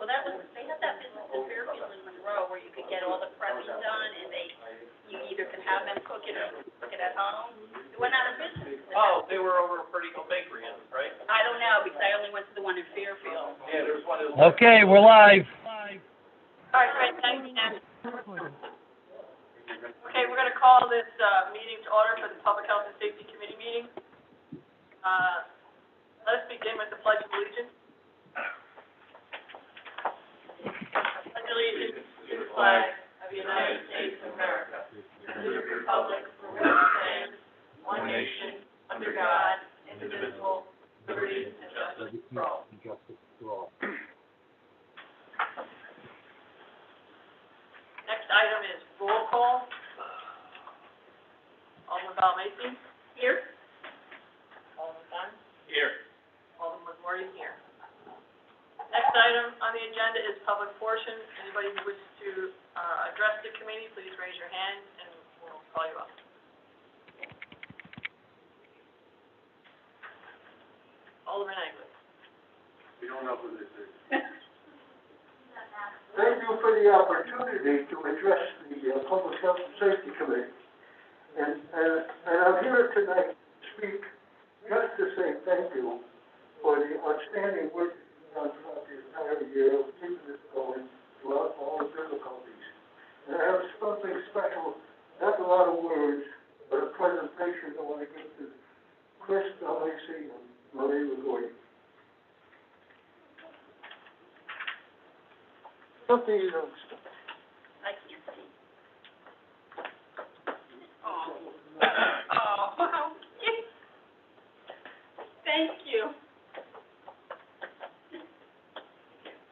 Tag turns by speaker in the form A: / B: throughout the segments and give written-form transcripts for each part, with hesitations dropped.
A: Well, they had that business in Fairfield and Monroe where you could get all the prepping done and you either could have them cook it or cook it at home. It went out of business.
B: Oh, they were over at Pretty Hill Bakery, right?
A: I don't know, because I only went to the one in Fairfield.
B: Yeah, there's one of those.
C: Okay, we're live.
A: All right, great, thank you, Nancy.
D: Okay, we're gonna call this, meeting to order for the Public Health and Safety Committee meeting. Let us begin with the Pledge of Allegiance. Pledge allegiance to the flag of the United States of America, and to the republic for which it stands, one nation, under God, indivisible, liberty and justice for all. Next item is roll call. Alderman Macy. Here. Alderman Dunn.
B: Here.
D: Alderman McGuire here. Next item on the agenda is public portion. Anybody who wishes to address the committee, please raise your hand and we'll call you up. Alderman Anglin.
E: We don't know who this is. Thank you for the opportunity to address the Public Health and Safety Committee. And I'm here tonight to speak just to say thank you for the outstanding work you've done throughout the entire year of keeping this going throughout all the difficulties. And I have something special, not a lot of words, but a presentation I want to give to Chris Macy and Marie McGuire. Something you don't stop.
A: I can't see. Oh, thank you.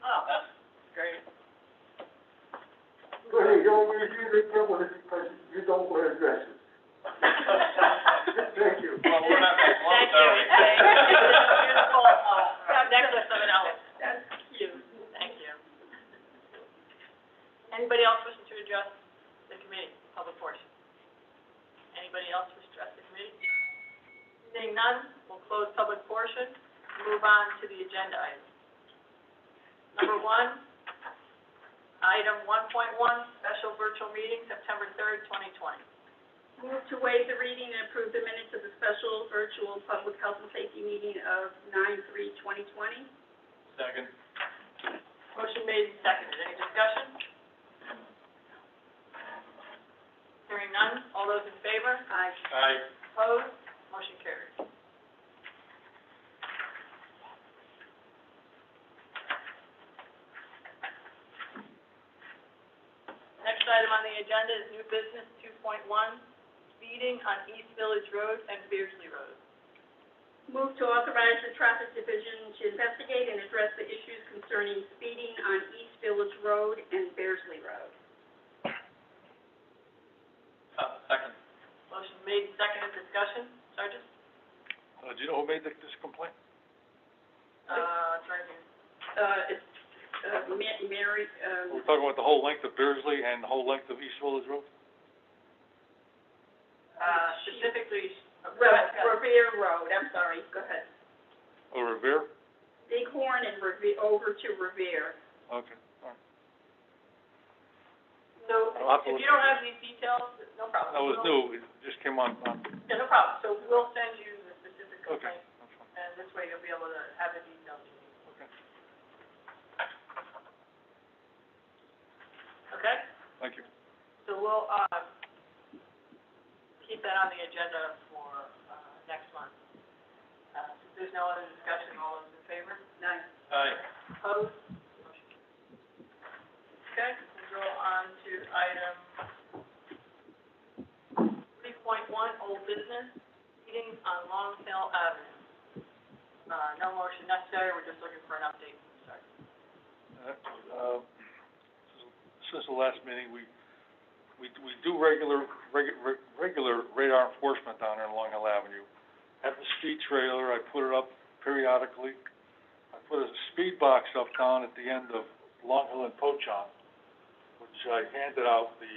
A: Oh, that's great.
E: Well, the only reason you get one is because you don't wear dresses. Thank you.
B: Well, we're not that long,
D: Thank you.
B: sorry.
D: Beautiful, necklace of an elephant. That's cute. Thank you. Anybody else wishing to address the committee, public portion? Anybody else wish to address the committee? Seeing none, we'll close public portion, move on to the agenda items. Number 1, item 1.1, special virtual meeting, September 3rd, 2020.
A: Move to waive the reading and approve the minutes of the special virtual public health and safety meeting of 9/3/2020.
B: Second.
D: Motion made and seconded. Any discussion? Hearing none, all those in favor?
A: Aye.
B: Aye.
D: Opposed? Motion carries. Next item on the agenda is new business 2.1, speeding on East Village Road and Beardsley Road.
A: Move to authorize the traffic division to investigate and address the issues concerning speeding on East Village Road and Beardsley Road.
B: Second.
D: Motion made and seconded. Discussion. Sergeant?
F: Do you know who made this complaint?
D: It's right here.
A: It's, Mary,
F: We're talking about the whole length of Beardsley and the whole length of East Village Road?
D: Specifically,
A: Revere Road, I'm sorry, go ahead.
F: Oh, Revere?
A: Bighorn and Revere, over to Revere.
F: Okay, all right.
D: so
F: I'll have to
D: if
F: look
D: you don't have these details, no problem.
F: That was new, it just came on.
D: Yeah, no problem. So we'll send you the specific
F: Okay,
D: complaint,
F: that's fine.
D: and this way you'll be able to have the details you need.
F: Okay,
D: Okay?
F: thank you.
D: So we'll, keep that on the agenda for, next month. If there's no other discussion, all those in favor?
A: Nine.
B: Aye.
D: Opposed? Motion carries. Okay, we'll go on to item 3.1, old business, meetings on Long Hill Avenue. No motion necessary, we're just looking for an update. Sorry.
F: Since the last meeting, we do regular radar enforcement down there on Long Hill Avenue. Have the speed trailer, I put it up periodically. I put a speed box up down at the end of Long Hill and Pochon, which I handed out the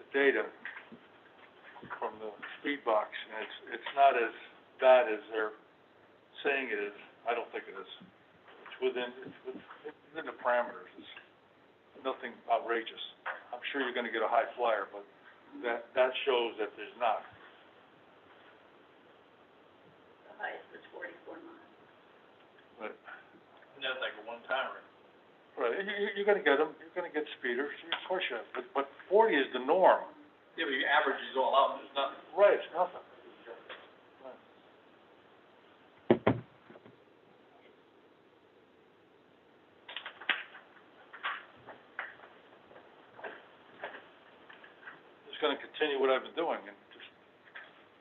F: data from the speed box, and it's not as bad as they're saying it is. I don't think it is. It's within the parameters. It's nothing outrageous. I'm sure you're gonna get a high flyer, but that shows that there's not.
A: The highest was 44 miles.
F: But,
B: And that's like a one-timer.
F: right, you're gonna get them, you're gonna get speeders, of course you have, but 40 is the norm.
B: Yeah, but you average these all out, and there's nothing.
F: Right, it's nothing. Just gonna continue what I've been doing and just,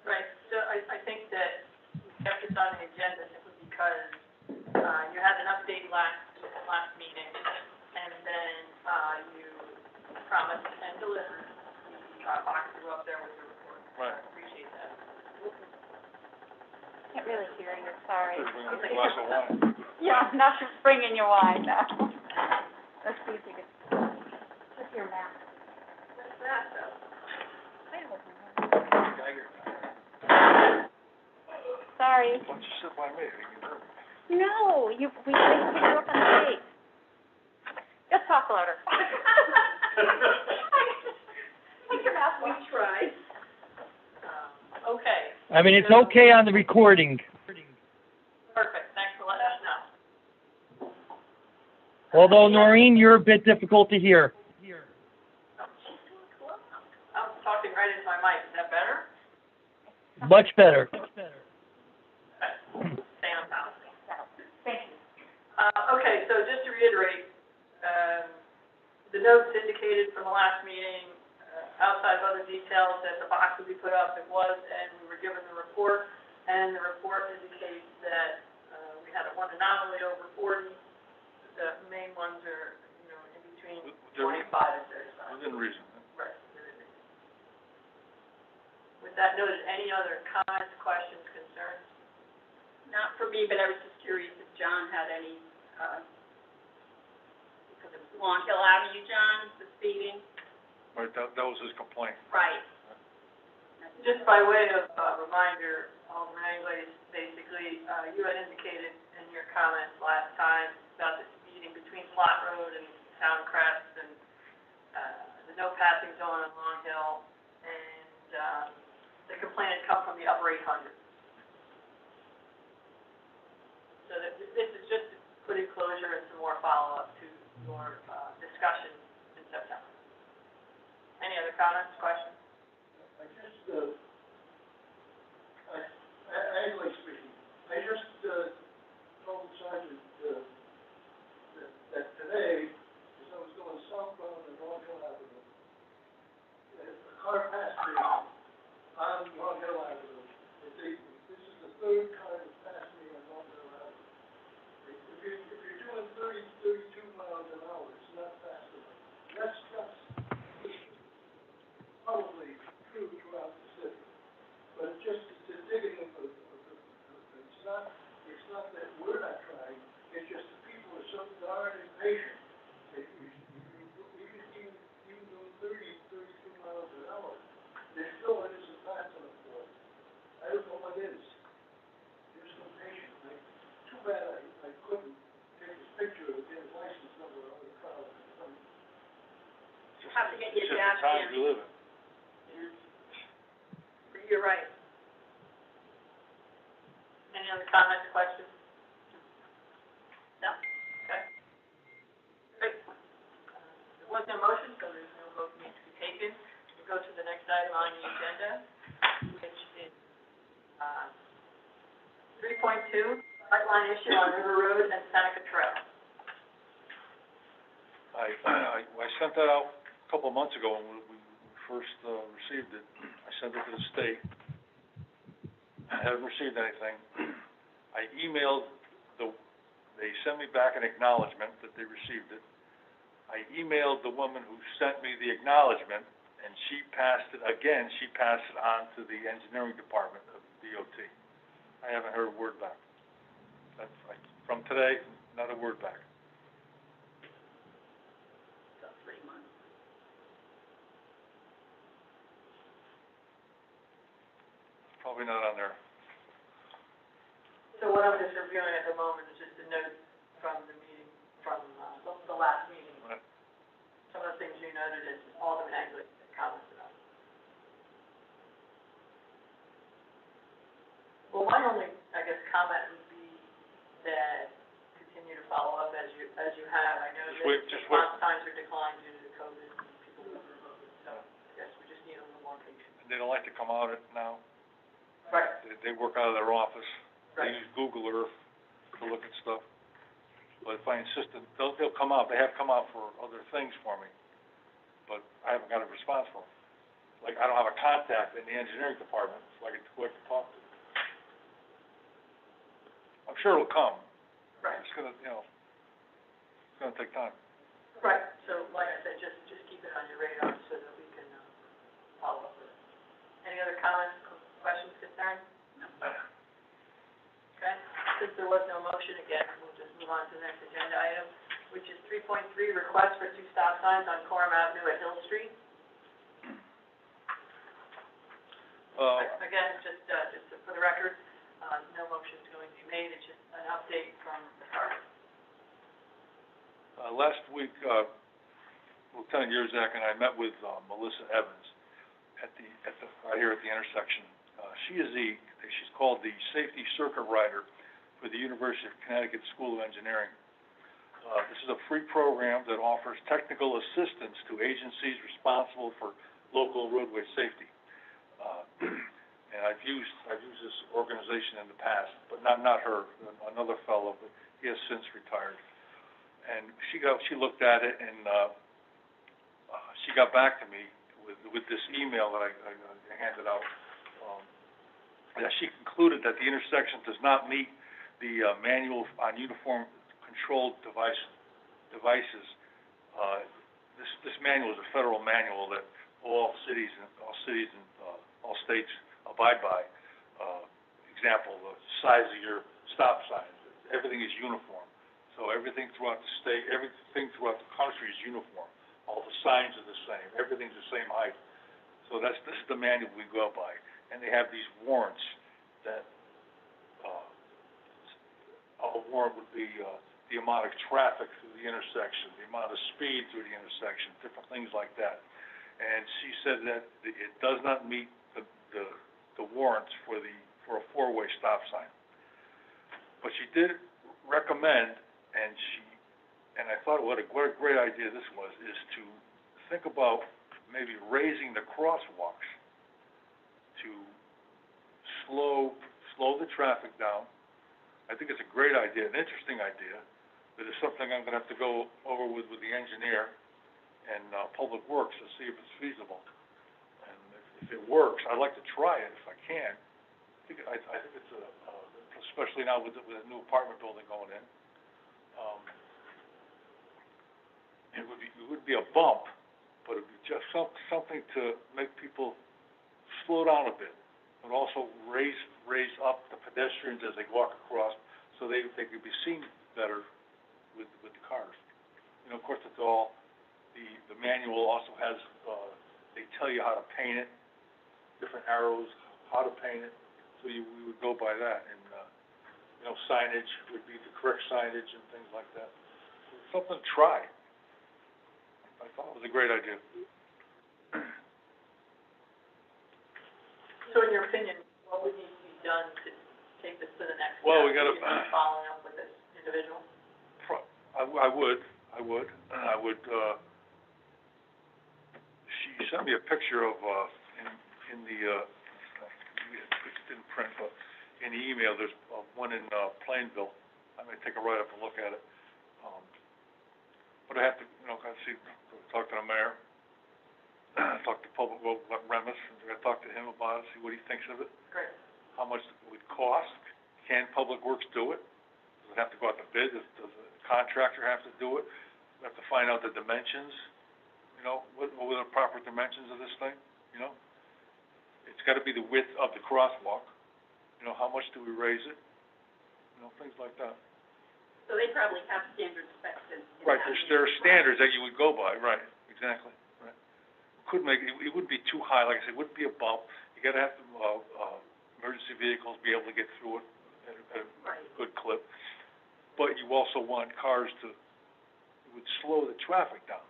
D: Right, so I think that we kept this on the agenda simply because, you had an update last meeting, and then, you promised and delivered the, box to go up there with the report.
F: right.
D: I appreciate that.
C: Can't really hear you, sorry.
F: Should bring a glass of wine.
C: Yeah, not just bringing you wine, no. Let's see if you can, with your mask.
D: What's that, though?
C: I don't know.
B: Geiger.
C: Sorry.
F: Why don't you sit by me?
C: No, we put you up on the stage. Just talk louder. Take your mask
A: We
C: off.
A: tried.
D: Okay,
G: I mean, it's okay on the recording,
D: perfect, thanks for letting us know.
G: although Noreen, you're a bit difficult to hear.
D: I was talking right into my mic, is that better?
G: Much better.
D: Stay on top.
C: Thank you.
D: Okay, so just to reiterate, the notes indicated from the last meeting, outside of other details, that the box would be put up, it was, and we were given the report, and the report indicates that, we had one anomaly over 40. The main ones are, in between
F: They're
D: 25 and 35.
F: within reason.
D: Right. With that noted, any other comments, questions, concerns?
A: Not for me, but I was just curious if John had any, because it was Long Hill Avenue, John, the speeding.
F: Right, that was his complaint.
A: Right.
D: Just by way of reminder, Alderman Anglais, basically, you had indicated in your comments last time about the speeding between Flat Road and Town Crest and the no passing zone on Long Hill, and the complaint had come from the upper 800. So that this is just to put in closure and some more follow-up to your discussion in September. Any other comments, questions?
E: I just, Anglais speaking, I just, told Sergeant, that today, as I was going southbound on Long Hill Avenue, a car passed me on Long Hill Avenue. This is the third car that passed me on Long Hill Avenue. If you're doing 32 miles an hour, it's not fast enough. That's probably true throughout the city, but it's just the digging of it's not that we're not trying, it's just the people are so darn impatient. Even doing 32 miles an hour, there still isn't fast enough for it. I don't know what is. There's no patience. Too bad I couldn't take this picture of his license number on the car.
F: Just-
A: Have to get your
F: it's just
A: dash
F: the times
A: cam.
F: we live in.
A: You're right.
D: Any other comments, questions?
A: No.
D: Okay. Great. There was no motion, so there's no vote needs to be taken. We go to the next item on the agenda, which is, 3.2, sightline issue on River Road and Seneca Trail.
F: I sent that out a couple of months ago when we first received it. I sent it to the state. I haven't received anything. I emailed they sent me back an acknowledgement that they received it. I emailed the woman who sent me the acknowledgement, and she passed it on to the engineering department of DOT. I haven't heard a word back. From today, not a word back.
A: So 3 months.
F: Probably not on there.
D: So what I'm just reviewing at the moment is just a note from the meeting, from, the last meeting.
F: Right.
D: Some of the things you noted is Alderman Egley commented on. Well, my only, I guess, comment would be that continue to follow up as you have. I know that response times are declined due to the COVID, and people are remote, so I guess we just need a little more patience.
F: They don't like to come out now.
D: Right.
F: They work out of their office.
D: Right.
F: They use Google Earth to look at stuff. But if I insist, they'll come out. They have come out for other things for me, but I haven't got a response from them. Like, I don't have a contact in the engineering department, so I can talk to. I'm sure it'll come.
D: Right.
F: It's gonna, it's gonna take time.
D: Right, so like I said, just keep it on your radar so that we can, follow up with it. Any other comments, questions, concerns? No. Okay, since there was no motion, again, we'll just move on to the next agenda item, which is 3.3, request for 2 stop signs on Coram Avenue at Hill Street. Again, just for the record, no motion is going to be made, it's just an update from the clerk.
F: Last week, Lieutenant Yerzak and I met with Melissa Evans right here at the intersection. She's called the Safety Circuit Rider for the University of Connecticut School of Engineering. This is a free program that offers technical assistance to agencies responsible for local roadway safety. And I've used this organization in the past, but not her, another fellow, but he has since retired. And she looked at it, and she got back to me with this email that I handed out. That she concluded that the intersection does not meet the manual on uniform controlled devices. This manual is a federal manual that all cities and all states abide by. Example, the size of your stop signs, everything is uniform. So everything throughout the state, everything throughout the country is uniform. All the signs are the same, everything's the same height. So this is the manual we go by. And they have these warrants that, a warrant would be the amount of traffic through the intersection, the amount of speed through the intersection, different things like that. And she said that it does not meet the warrants for a 4-way stop sign. But she did recommend, and I thought what a great idea this was, is to think about maybe raising the crosswalks to slow the traffic down. I think it's a great idea, an interesting idea, but it's something I'm gonna have to go over with the engineer and Public Works to see if it's feasible. And if it works, I'd like to try it if I can. I think it's especially now with a new apartment building going in. It would be a bump, but it would be just something to make people slow down a bit, but also raise up the pedestrians as they walk across, so they could be seen better with the cars. Of course, it's all the manual also has they tell you how to paint it, different arrows, how to paint it. So we would go by that, and signage would be the correct signage and things like that. So it's something to try. I thought it was a great idea.
D: So in your opinion, what would need to be done to take this to the next step?
F: Well, we gotta
D: following up with this individual?
F: I would. She sent me a picture of in the it didn't print, but in the email there's one in Plainville. I may take a ride up and look at it. But I have to, kind of talk to the mayor, talk to Public Works, Remus, and talk to him about it, see what he thinks of it.
D: Great. How
F: much it would cost. Can Public Works do it? Does it have to go out to bid? Does the contractor have to do it? We have to find out the dimensions, what are the proper dimensions of this thing, It's gotta be the width of the crosswalk. How much do we raise it? Things like that.
A: So they probably have standard specs in
F: Right, there are standards that you would go by, right, exactly, right. It wouldn't be too high, like I said, it wouldn't be a bump. You gotta have emergency vehicles be able to get through it at a good clip. But you also want cars it would slow the traffic down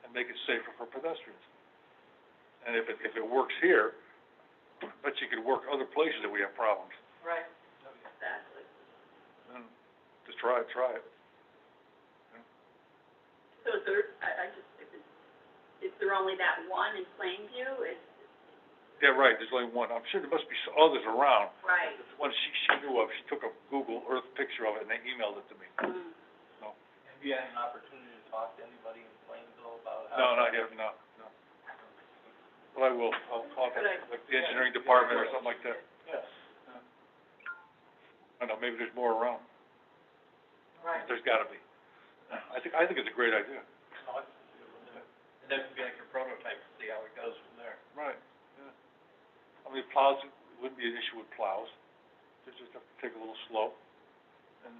F: and make it safer for pedestrians. And if it works here, I bet you could work other places that we have problems.
D: Right. Exactly.
F: And just try it.
A: So is there, is there only that one in Plainview?
F: Yeah, right, there's only one. I'm sure there must be others around.
A: Right.
F: The one she knew of, she took a Google Earth picture of it and they emailed it to me.
A: Mm.
F: So,
B: Have you had an opportunity to talk to anybody in Plainville about how?
F: no, not yet, no. But I will. I'll contact like the engineering department or something like that.
B: Yes.
F: I don't know, maybe there's more around.
D: Right.
F: There's gotta be. I think it's a great idea.
B: And that could be like your prototype, see how it goes from there.
F: Right, yeah. I mean, plows, it wouldn't be an issue with plows. They just have to take a little slow. And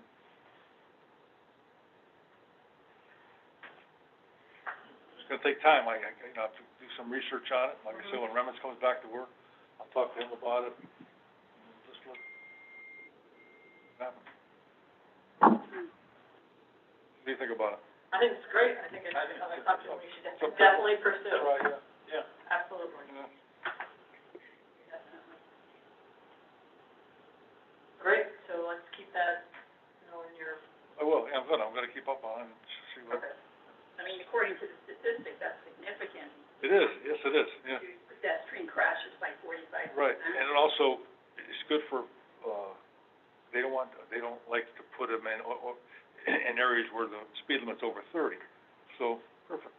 F: it's gonna take time. I have to do some research on it. Like I said, when Remitz comes back to work, I'll talk to him about it. And just look. What happens? What do you think about it?
D: I think it's great. I think it's something we should definitely pursue.
F: Right, yeah.
D: Absolutely.
F: Yeah.
D: Great, so let's keep that, in your.
F: I will, yeah, I'm gonna keep up on it and see what.
D: Okay.
A: I mean, according to the statistics, that's significant.
F: It is, yes, it is, yeah.
A: Pedestrian crashes by 45%.
F: Right, and it also is good for, they don't like to put them in areas where the speed limit's over 30, so, perfect.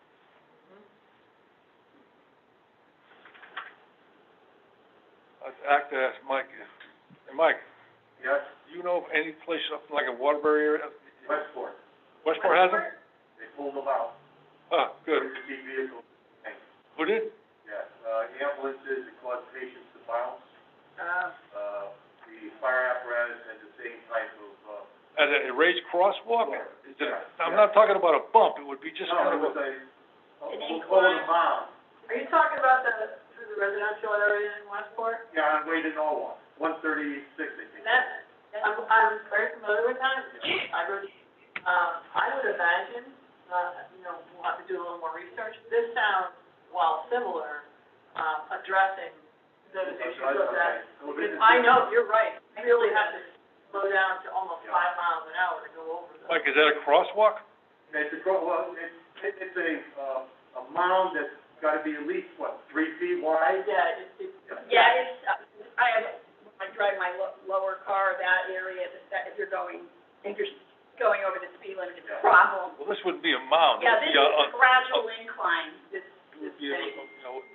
F: I'd to ask Mike, hey, Mike,
E: Yes,
F: do you know of any place up like a Waterbury area?
E: Westport,
F: Westport has them?
E: they pulled them out,
F: Ah, good.
E: emergency vehicles,
F: Who did?
E: yeah, ambulances, it caused patients to bounce.
A: Uh,
E: The fire apparatus had the same type of,
F: At a raised crosswalk? Is it, I'm not talking about a bump, it would be just
E: no,
F: kind
E: it
F: of
E: was
F: a,
A: An
E: we'll
A: incline?
E: call it a mound.
D: Are you talking about through the residential area in Westport?
E: Yeah, on way to Norwalk, 136, I think.
D: I'm very familiar with that. I would imagine, we'll have to do a little more research. This sounds, while similar, addressing those issues of that. Because I know, you're right, you really have to slow down to almost 5 miles an hour to go over those.
F: Mike, is that a crosswalk?
E: It's a mound that's gotta be at least, 3 feet wide?
D: Yeah,
A: yeah, it's, I drive my lower car, that area, if you're going over the speed limit, it's a problem.
F: Well, this wouldn't be a mound.
A: Yeah,
F: It
A: this
F: would
A: is
F: be
A: a gradual incline, this
F: It would be,
A: thing.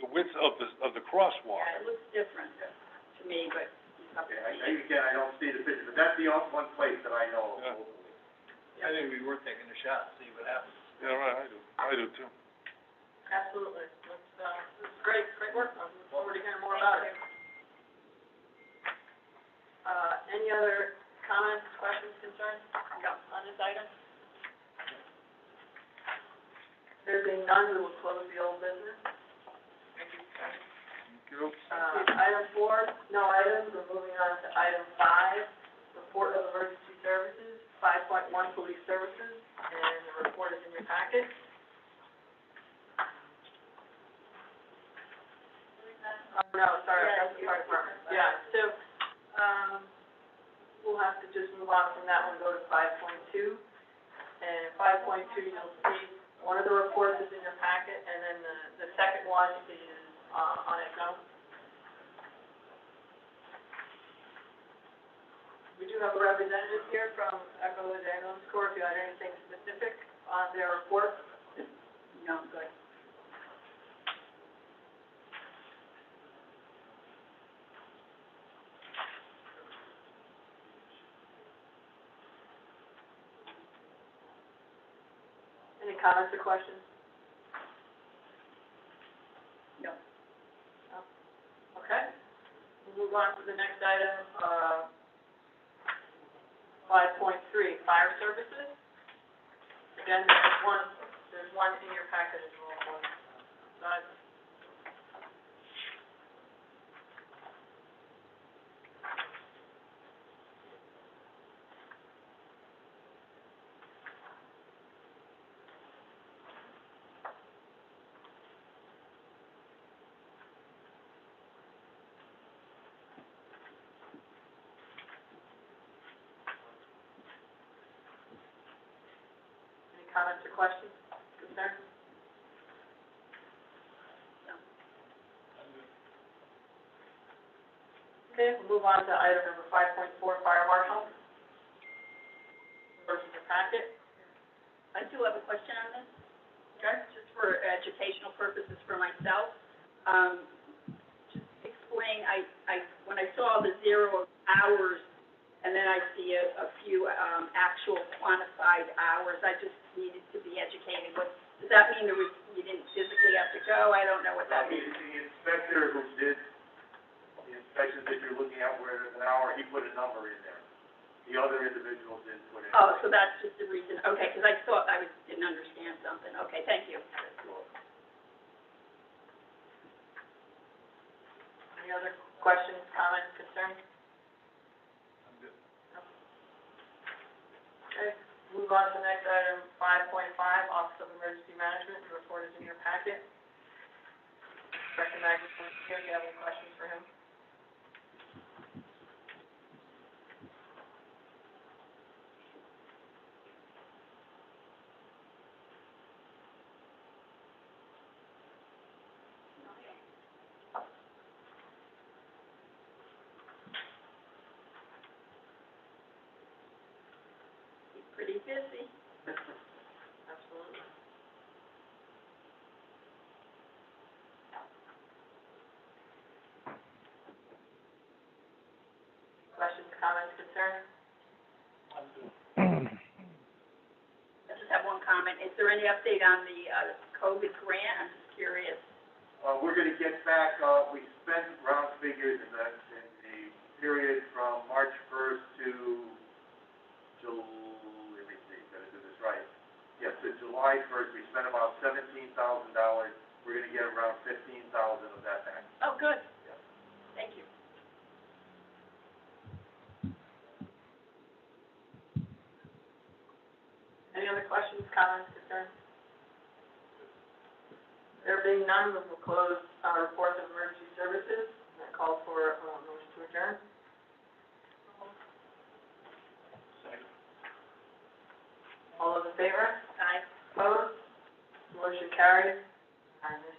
F: the width of the crosswalk.
A: Yeah, it looks different to me, but you have to see it.
E: Again, I don't see the picture, but that's the only one place that I know of.
F: Yeah.
B: I think it'd be worth taking a shot, see what happens.
F: Yeah, right, I do too.
D: absolutely. This is great work. I look forward to hearing more about it. Any other comments, questions, concerns on this item? There being none, we will close the old business.
F: Thank you.
D: Item 4, no items. We're moving on to item 5, report of emergency services, 5.1 police services, and the report is in your packet. No, sorry, that's the fire department. Yeah, so, we'll have to just move on from that one, go to 5.2. And 5.2, you'll see one of the reports is in your packet, and then the second one is, on its own. We do have a representative here from Echo Lodge Ambulance Corps, if you had anything specific on their report.
A: No, good.
D: Any comments or questions?
A: No.
D: No? Okay. We'll move on to the next item, 5.3, fire services. Again, there's one in your packet as well. comments or questions, concerns? Okay, we'll move on to item number 5.4, fire marshal. Versus the packet.
A: I do have a question on this.
D: Okay.
A: Just for educational purposes for myself. Just explain, when I saw the 0 hours, and then I see a few, actual quantified hours, I just needed to be educated. Does that mean you didn't physically have to go? I don't know what that means.
H: The inspector who did the inspections that you're looking at where there's an hour, he put a number in there. The other individuals didn't put it in.
A: Oh, so that's just the reason, okay, because I thought didn't understand something. Okay, thank you.
D: Any other questions, comments, concerns?
B: I'm good.
D: Okay, move on to next item, 5.5, Office of Emergency Management, the report is in your packet. Recognize Mr. Here, do you have any questions for him?
A: Pretty busy.
D: Absolutely. Questions, comments, concerns?
A: I just have one comment. Is there any update on the COVID grant? I'm just curious.
H: We're gonna get back, we spent round figures in the period from March 1st to let me see, gotta do this right. Yeah, to July 1st, we spent about $17,000. We're gonna get around 15,000 of that back.
A: Oh, good. Thank you.
D: Any other questions, comments, concerns? There being none, we will close our report of emergency services, and I call for a motion to adjourn.
B: Second.
D: All those in favor?
A: Aye.
D: Opposed? Motion carries. And this